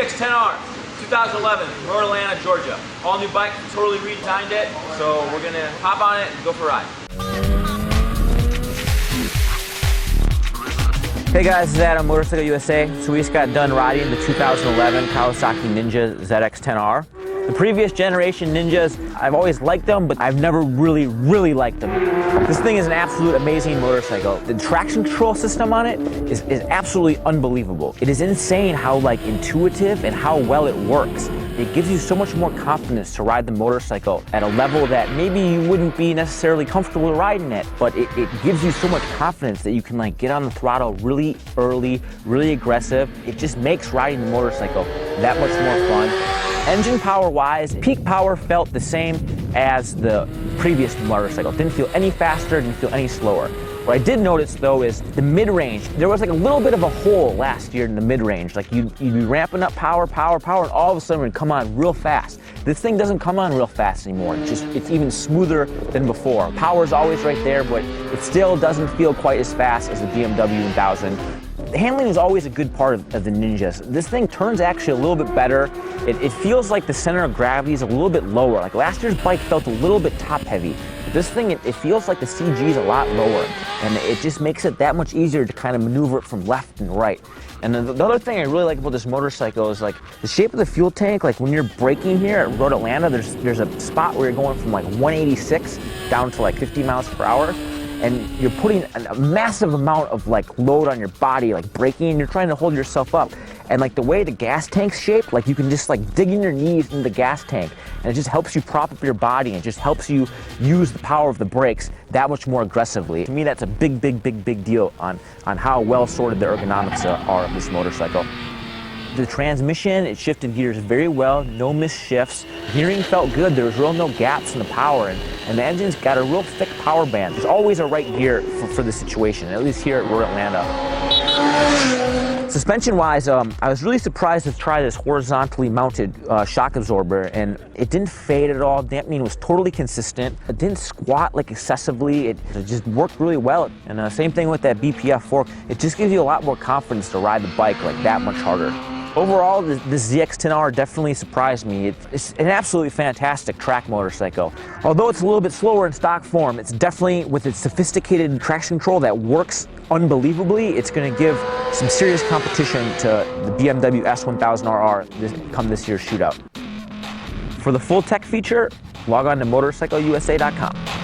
ZX-10R, 2011, from Atlanta, Georgia. All new bike, totally redesigned it. So we're gonna hop on it and go for a ride. Hey guys, this is Adam, MotoUSA. So we just got done riding the 2011 Kawasaki Ninja ZX-10R. The previous generation Ninjas, I've always liked them, but I've never really liked them. This thing is an absolute amazing motorcycle. The traction control system on it is absolutely unbelievable. It is insane how intuitive and how well it works. It gives you so much more confidence to ride the motorcycle at a level that maybe you wouldn't be necessarily comfortable riding it, but it gives you so much confidence that you can get on the throttle really early, really aggressive. It just makes riding the motorcycle that much more fun. Engine power wise, peak power felt the same as the previous motorcycle. Didn't feel any faster, didn't feel any slower. What I did notice though is the mid-range. There was a little bit of a hole last year in the mid-range. You'd be ramping up power, and all of a sudden it would come on real fast. This thing doesn't come on real fast anymore. It's even smoother than before. Power's always right there, but it still doesn't feel quite as fast as the BMW 1000. The handling is always a good part of the Ninjas. This thing turns actually a little bit better. It feels like the center of gravity is a little bit lower. Last year's bike felt a little bit top heavy. But this thing, it feels like the CG is a lot lower. And it just makes it that much easier to kind of maneuver it from left and right. And the other thing I really like about this motorcycle is the shape of the fuel tank. When you're braking here at Road Atlanta, there's a spot where you're going from 186 down to 50 miles per hour. And you're putting a massive amount of load on your body, braking, and you're trying to hold yourself up. And the way the gas tank's shaped, you can just dig in your knees into the gas tank, and it just helps you prop up your body, and it just helps you use the power of the brakes that much more aggressively. To me, that's a big deal on how well sorted the ergonomics are of this motorcycle. The transmission, it shifted gears very well, no missed shifts. Gearing felt good, there was no gaps in the power, and the engine's got a real thick power band. There's always a right gear for the situation, at least here at Road Atlanta. Suspension-wise, I was really surprised to try this horizontally mounted shock absorber, and it didn't fade at all. Dampening was totally consistent. It didn't squat excessively. It just worked really well. And same thing with that BPF fork. It just gives you a lot more confidence to ride the bike that much harder. Overall, the ZX-10R definitely surprised me. It's an absolutely fantastic track motorcycle. Although it's a little bit slower in stock form, it's definitely, with its sophisticated traction control that works unbelievably, it's going to give some serious competition to the BMW S1000RR come this year's shootout. For the full tech feature, log on to MotorcycleUSA.com.